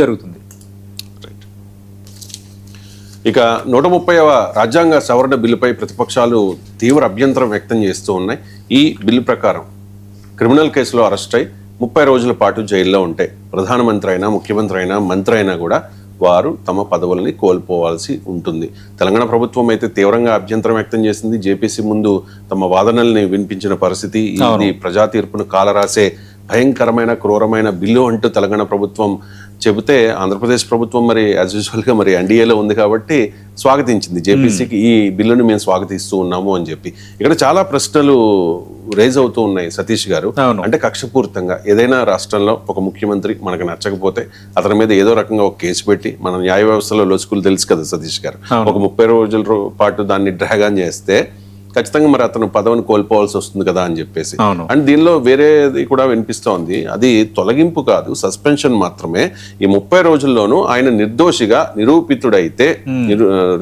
జరుగుతుంది. ఇక 130వ రాజ్యాంగ సవరణ బిల్లుపై ప్రతిపక్షాలు తీవ్ర అభ్యంతరం వ్యక్తం చేస్తూ ఉన్నాయి. ఈ బిల్లు ప్రకారం క్రిమినల్ కేసులో అరెస్ట్ అయి 30 రోజుల పాటు జైల్లో ఉంటే ప్రధానమంత్రి అయినా, ముఖ్యమంత్రి అయినా, మంత్రి అయినా కూడా వారు తమ పదవుల్ని కోల్పోవాల్సి ఉంటుంది. తెలంగాణ ప్రభుత్వం అయితే తీవ్రంగా అభ్యంతరం వ్యక్తం చేసింది. జేపీసీ ముందు తమ వాదనల్ని వినిపించిన పరిస్థితి. ఇది ప్రజా తీర్పును కాలరాసే భయంకరమైన, క్రూరమైన బిల్లు అంటూ తెలంగాణ ప్రభుత్వం చెబితే, ఆంధ్రప్రదేశ్ ప్రభుత్వం మరి యాజ్ యూజువల్గా మరి ఎన్డీఏలో ఉంది కాబట్టి స్వాగతించింది. జేపీసీకి ఈ బిల్లును మేము స్వాగతిస్తూ ఉన్నాము అని చెప్పి. ఇక్కడ చాలా ప్రశ్నలు రేజ్ అవుతూ ఉన్నాయి సతీష్ గారు. అంటే కక్షపూరితంగా ఏదైనా రాష్ట్రంలో ఒక ముఖ్యమంత్రి మనకు నచ్చకపోతే అతని మీద ఏదో రకంగా ఒక కేసు పెట్టి, మన న్యాయ వ్యవస్థలో లోచుకులు తెలుసు కదా సతీష్ గారు, ఒక 30 రోజుల పాటు దాన్ని డ్రాగ్ ఆన్ చేస్తే ఖచ్చితంగా మరి అతను పదవిని కోల్పోవాల్సి వస్తుంది కదా అని చెప్పేసి. అండ్ దీనిలో వేరేది కూడా వినిపిస్తోంది. అది తొలగింపు కాదు, సస్పెన్షన్ మాత్రమే. ఈ 30 రోజుల్లోనూ ఆయన నిర్దోషిగా నిరూపితుడైతే,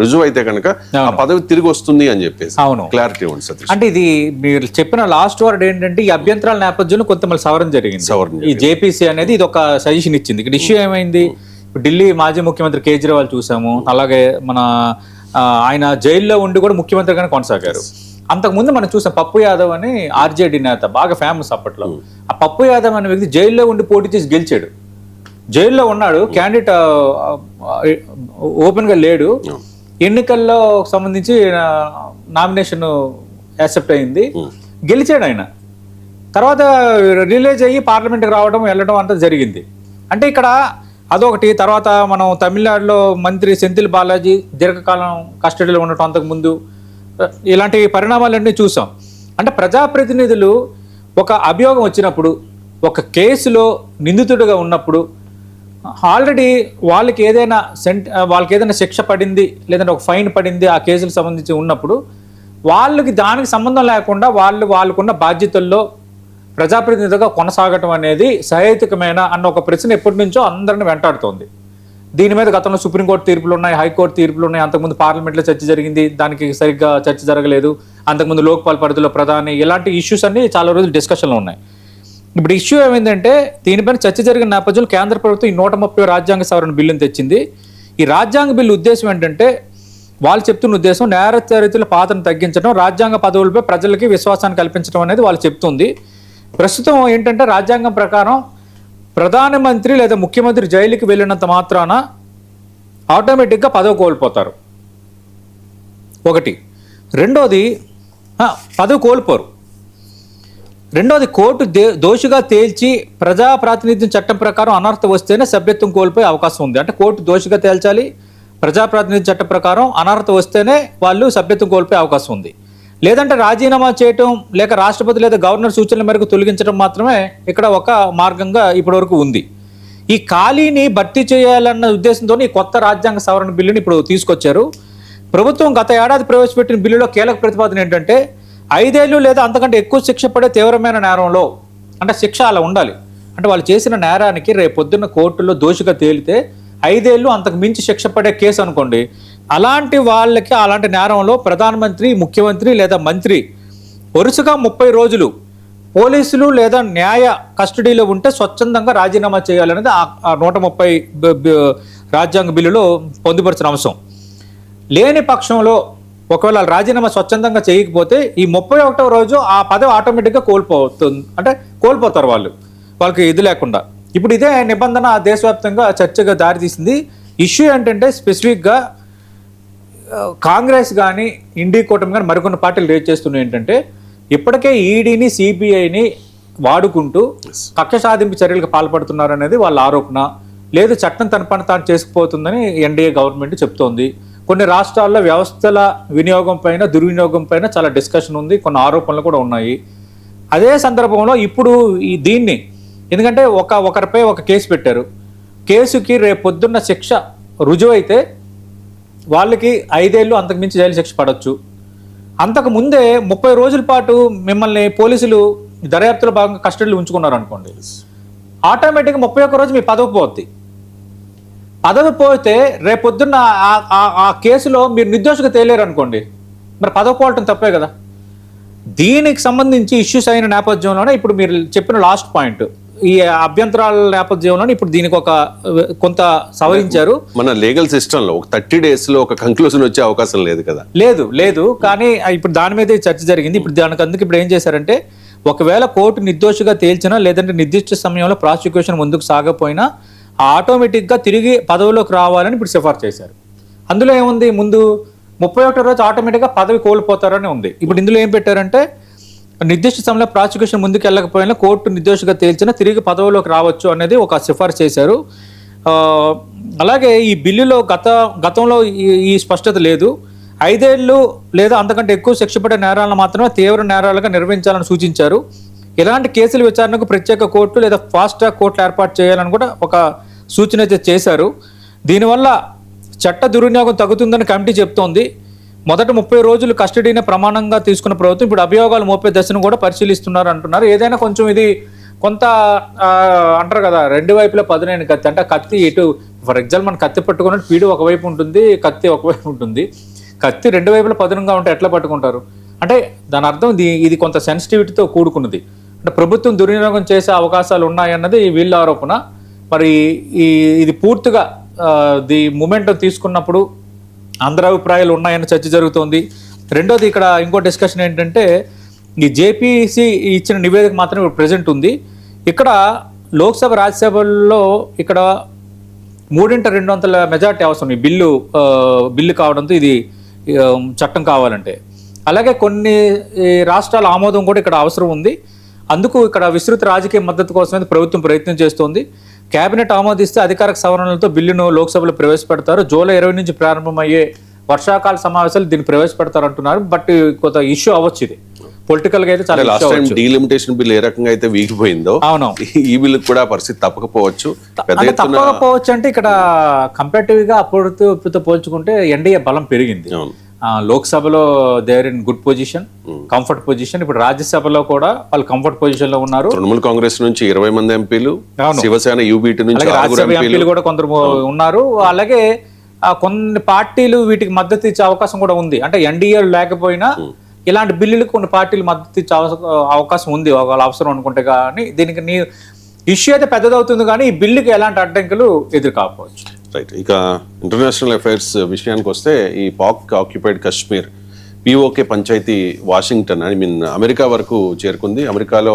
రుజువు అయితే కనుక ఆ పదవి తిరిగి వస్తుంది అని చెప్పేసి క్లారిటీ ఉంది సతీష్. అంటే ఇది మీరు చెప్పిన లాస్ట్ వర్డ్ ఏంటంటే, ఈ అభ్యంతరాల నేపథ్యంలో కొంత మళ్ళీ సవరణ జరిగింది. ఈ జేపీసీ అనేది ఇది ఒక సజెషన్ ఇచ్చింది. ఇక్కడ ఇష్యూ ఏమైంది, ఢిల్లీ మాజీ ముఖ్యమంత్రి కేజ్రీవాల్ చూసాము, అలాగే మన ఆయన జైల్లో ఉండి కూడా ముఖ్యమంత్రిగానే కొనసాగారు. అంతకుముందు మనం చూసాం పప్పు యాదవ్ అని ఆర్జేడీ నేత, బాగా ఫేమస్ అప్పట్లో. ఆ పప్పు యాదవ్ అనే వ్యక్తి జైల్లో ఉండి పోటీ చేసి గెలిచాడు. జైల్లో ఉన్నాడు, క్యాండిడేట్ ఓపెన్ గా లేడు. ఎన్నికల్లో సంబంధించి నామినేషన్ యాక్సెప్ట్ అయింది, గెలిచాడు ఆయన. తర్వాత రిలీజ్ అయ్యి పార్లమెంట్కి రావడం, వెళ్ళడం అంతా జరిగింది. అంటే ఇక్కడ అదొకటి. తర్వాత మనం తమిళనాడులో మంత్రి సెంథిల్ బాలాజీ దీర్ఘకాలం కస్టడీలో ఉండటం, అంతకుముందు ఇలాంటి పరిణామాలన్నీ చూసాం. అంటే ప్రజాప్రతినిధులు ఒక అభియోగం వచ్చినప్పుడు, ఒక కేసులో నిందితుడిగా ఉన్నప్పుడు, ఆల్రెడీ వాళ్ళకి ఏదైనా శిక్ష పడింది, లేదంటే ఒక ఫైన్ పడింది ఆ కేసులకు సంబంధించి ఉన్నప్పుడు, వాళ్ళకి దానికి సంబంధం లేకుండా వాళ్ళకున్న బాధ్యతల్లో ప్రజాప్రతినిధిగా కొనసాగటం అనేది సహేతుకమైన అన్న ఒక ప్రశ్న ఎప్పటి నుంచో అందరిని వెంటాడుతోంది. దీని మీద గతంలో సుప్రీంకోర్టు తీర్పులు ఉన్నాయి, హైకోర్టు తీర్పులు ఉన్నాయి. అంతకుముందు పార్లమెంట్లో చర్చ జరిగింది, దానికి సరిగ్గా చర్చ జరగలేదు. అంతకుముందు లోక్పాల్ పరిధిలో ప్రధాని, ఇలాంటి ఇష్యూస్ అన్ని చాలా రోజులు డిస్కషన్లో ఉన్నాయి. ఇప్పుడు ఇష్యూ ఏమైందంటే, దీనిపైన చర్చ జరిగిన నేపథ్యంలో కేంద్ర ప్రభుత్వం ఈ 130 రాజ్యాంగ సవరణ బిల్లును తెచ్చింది. ఈ రాజ్యాంగ బిల్లు ఉద్దేశం ఏంటంటే, వాళ్ళు చెప్తున్న ఉద్దేశం నేర చరిత్రల పాత్రను తగ్గించడం, రాజ్యాంగ పదవులపై ప్రజలకి విశ్వాసాన్ని కల్పించడం అనేది వాళ్ళు చెప్తుంది. ప్రస్తుతం ఏంటంటే, రాజ్యాంగం ప్రకారం ప్రధానమంత్రి లేదా ముఖ్యమంత్రి జైలుకి వెళ్ళినంత మాత్రాన ఆటోమేటిక్గా పదవి కోల్పోతారు. ఒకటి. రెండోది, పదవి కోల్పోరు. రెండోది, కోర్టు దోషిగా తేల్చి ప్రజా ప్రాతినిధ్యం చట్టం ప్రకారం అనర్హత వస్తేనే సభ్యత్వం కోల్పోయే అవకాశం ఉంది. అంటే కోర్టు దోషిగా తేల్చాలి, ప్రజాప్రాతినిధ్యం చట్టం ప్రకారం అనర్హత వస్తేనే వాళ్ళు సభ్యత్వం కోల్పోయే అవకాశం ఉంది. లేదంటే రాజీనామా చేయటం, లేక రాష్ట్రపతి లేదా గవర్నర్ సూచనల మేరకు తొలగించడం మాత్రమే ఇక్కడ ఒక మార్గంగా ఇప్పటివరకు ఉంది. ఈ ఖాళీని భర్తీ చేయాలన్న ఉద్దేశంతో ఈ కొత్త రాజ్యాంగ సవరణ బిల్లుని ఇప్పుడు తీసుకొచ్చారు. ప్రభుత్వం గత ఏడాది ప్రవేశపెట్టిన బిల్లులో కీలక ప్రతిపాదన ఏంటంటే, 5 ఏళ్ళు లేదా అంతకంటే ఎక్కువ శిక్ష పడే తీవ్రమైన నేరంలో, అంటే శిక్ష అలా ఉండాలి. అంటే వాళ్ళు చేసిన నేరానికి రేపొద్దున్న కోర్టులో దోషిగా తేలితే 5 ఏళ్ళు అంతకు మించి శిక్ష పడే కేసు అనుకోండి, అలాంటి వాళ్ళకి, అలాంటి నేరంలో ప్రధానమంత్రి, ముఖ్యమంత్రి లేదా మంత్రి వరుసగా 30 రోజులు పోలీసులు లేదా న్యాయ కస్టడీలో ఉంటే స్వచ్ఛందంగా రాజీనామా చేయాలనేది ఆ 130 రాజ్యాంగ బిల్లులో పొందుపరిచిన అంశం. లేని పక్షంలో ఒకవేళ రాజీనామా స్వచ్ఛందంగా చేయకపోతే ఈ 31వ రోజు ఆ పదవి ఆటోమేటిక్గా కోల్పోతుంది. అంటే కోల్పోతారు వాళ్ళకి ఇది లేకుండా. ఇప్పుడు ఇదే నిబంధన దేశవ్యాప్తంగా చర్చగా దారితీసింది. ఇష్యూ ఏంటంటే, స్పెసిఫిక్గా కాంగ్రెస్ కానీ, ఇండి కూటమి కానీ మరికొన్ని పార్టీలు రేజ్ చేస్తున్నాయి ఏంటంటే, ఇప్పటికే ఈడీని, సిబిఐని వాడుకుంటూ కక్ష సాధింపు చర్యలకు పాల్పడుతున్నారు అనేది వాళ్ళ ఆరోపణ. లేదు, చట్టం తన పని తాను చేసుకుపోతుందని ఎన్డీఏ గవర్నమెంట్ చెప్తోంది. కొన్ని రాష్ట్రాల్లో వ్యవస్థల వినియోగం పైన, దుర్వినియోగం పైన చాలా డిస్కషన్ ఉంది, కొన్ని ఆరోపణలు కూడా ఉన్నాయి. అదే సందర్భంలో ఇప్పుడు దీన్ని, ఎందుకంటే ఒకరిపై ఒక కేసు పెట్టారు, కేసుకి రేపు పొద్దున్న శిక్ష రుజువు అయితే వాళ్ళకి 5 ఏళ్ళు అంతకుమించి జైలు శిక్ష పడవచ్చు. అంతకు ముందే 30 రోజుల పాటు మిమ్మల్ని పోలీసులు దర్యాప్తులో భాగంగా కస్టడీలో ఉంచుకున్నారు అనుకోండి, ఆటోమేటిక్గా 31 రోజు మీ పదవి పోద్ది. పదవి పోతే రేపొద్దున్న ఆ కేసులో మీరు నిర్దోషిగా తేలేరు అనుకోండి, మరి పదవి పోవటం తప్పే కదా. దీనికి సంబంధించి ఇష్యూస్ అయిన నేపథ్యంలోనే ఇప్పుడు మీరు చెప్పిన లాస్ట్ పాయింట్, ఈ అభ్యంతరాల నేపథ్యంలో ఇప్పుడు దీనికి ఒక కొంత సవరించారు. మన లీగల్ సిస్టంలో ఒక 30 days లో ఒక కంక్లూజన్ వచ్చే అవకాశం లేదు కదా. లేదు కానీ ఇప్పుడు దాని మీద చర్చ జరిగింది. ఇప్పుడు దానికి అందుకు ఇప్పుడు ఏం చేశారంటే, ఒకవేళ కోర్టు నిర్దోషిగా తేల్చినా లేదంటే నిర్దిష్ట సమయంలో ప్రాసిక్యూషన్ ముందుకు సాగపోయినా ఆటోమేటిక్గా తిరిగి పదవిలోకి రావాలని ఇప్పుడు సిఫార్సు చేశారు. అందులో ఏముంది, ముందు 31వ రోజు ఆటోమేటిక్గా పదవి కోల్పోతారని ఉంది. ఇప్పుడు ఇందులో ఏం పెట్టారంటే, నిర్దిష్ట సమయంలో ప్రాసిక్యూషన్ ముందుకు వెళ్ళకపోయినా కోర్టు నిర్దోషిగా తేల్చినా తిరిగి పదవిలోకి రావచ్చు అనేది ఒక సిఫార్సు చేశారు. అలాగే ఈ బిల్లులో గతంలో ఈ స్పష్టత లేదు. 5 ఏళ్ళు లేదా అంతకంటే ఎక్కువ శిక్ష పడే నేరాలను మాత్రమే తీవ్ర నేరాలుగా నిర్వహించాలని సూచించారు. ఇలాంటి కేసుల విచారణకు ప్రత్యేక కోర్టు లేదా ఫాస్ట్ ట్రాక్ కోర్టులు ఏర్పాటు చేయాలని కూడా ఒక సూచన అయితే చేశారు. దీనివల్ల చట్ట దుర్వినియోగం తగ్గుతుందని కమిటీ చెప్తోంది. మొదట 30 రోజులు కస్టడీని ప్రమాణంగా తీసుకున్న ప్రభుత్వం ఇప్పుడు అభియోగాలు మోపే దశను కూడా పరిశీలిస్తున్నారు అంటున్నారు. ఏదైనా కొంచెం ఇది కొంత అంటారు కదా, 2 వైపులా పదునైన కత్తి. అంటే కత్తి ఇటు ఫర్ ఎగ్జాంపుల్ మనం కత్తి పట్టుకున్నట్టు పీడు ఒకవైపు ఉంటుంది, కత్తి ఒకవైపు ఉంటుంది. కత్తి 2 వైపులా పదునంగా ఉంటే ఎట్లా పట్టుకుంటారు? అంటే దాని అర్థం ఇది కొంత సెన్సిటివిటీతో కూడుకున్నది. అంటే ప్రభుత్వం దుర్వినియోగం చేసే అవకాశాలు ఉన్నాయన్నది వీళ్ళ ఆరోపణ. మరి ఇది పూర్తిగా ది మూమెంట్ తీసుకున్నప్పుడు అందరి అభిప్రాయాలు ఉన్నాయని చర్చ జరుగుతోంది. రెండోది ఇక్కడ ఇంకో డిస్కషన్ ఏంటంటే, ఈ జేపీసీ ఇచ్చిన నివేదిక మాత్రం ఇప్పుడు ప్రెజెంట్ ఉంది. ఇక్కడ లోక్సభ రాజ్యసభల్లో ఇక్కడ 3/2 మెజార్టీ అవసరం ఈ బిల్లు కావడంతో ఇది చట్టం కావాలంటే. అలాగే కొన్ని రాష్ట్రాల ఆమోదం కూడా ఇక్కడ అవసరం ఉంది. అందుకు ఇక్కడ విస్తృత రాజకీయ మద్దతు కోసం ప్రభుత్వం ప్రయత్నం చేస్తోంది. కేబినెట్ ఆమోదిస్తే అధికారిక సవరణలతో బిల్లును లోక్సభలో ప్రవేశపెడతారు. జూలై 20 నుంచి ప్రారంభమయ్యే వర్షాకాల సమావేశాలు దీన్ని ప్రవేశపెడతారు అంటున్నారు. బట్ కొంత ఇష్యూ అవ్వచ్చు, ఇది పొలిటికల్ గా అయితే చాలా లాస్ట్ టైం డీలిమిటేషన్ బిల్ ఏ రకంగా అయితే వీగిపోయిందో, అవును, ఈ బిల్లు కూడా పరిస్థితి తప్పకపోవచ్చు. తప్పకపోవచ్చు అంటే ఇక్కడ కంపారిటివ్ గా అప్పుడుతో పోల్చుకుంటే ఎన్డీఏ బలం పెరిగింది. లోక్సభలో they're in good position, comfort position. ఇప్పుడు రాజ్యసభలో కూడా వాళ్ళు కంఫర్ట్ పొజిషన్ లో ఉన్నారు. తృణమూల్ కాంగ్రెస్ నుంచి 20 మంది ఎంపీలు, శివసేన యూబీటీ నుంచి రాజ్యసభ ఎంపీలు కూడా కొందరు ఉన్నారు. అలాగే కొన్ని పార్టీలు వీటికి మద్దతు ఇచ్చే అవకాశం కూడా ఉంది. అంటే ఎన్డీఏ లేకపోయినా ఇలాంటి బిల్లులకు కొన్ని పార్టీలు మద్దతు ఇచ్చే అవకాశం ఉంది వాళ్ళ అవసరం అనుకుంటే. కానీ దీనికి ఇష్యూ అయితే పెద్దదవుతుంది, కానీ ఈ బిల్లుకి ఎలాంటి అడ్డంకులు ఎదురు కాకపోవచ్చు. రైట్. ఇక ఇంటర్నేషనల్ అఫైర్స్ విషయానికి వస్తే, ఈ పాక్ ఆక్యుపైడ్ కశ్మీర్ POK పంచాయతీ వాషింగ్టన్ అమెరికా వరకు చేరుకుంది. అమెరికాలో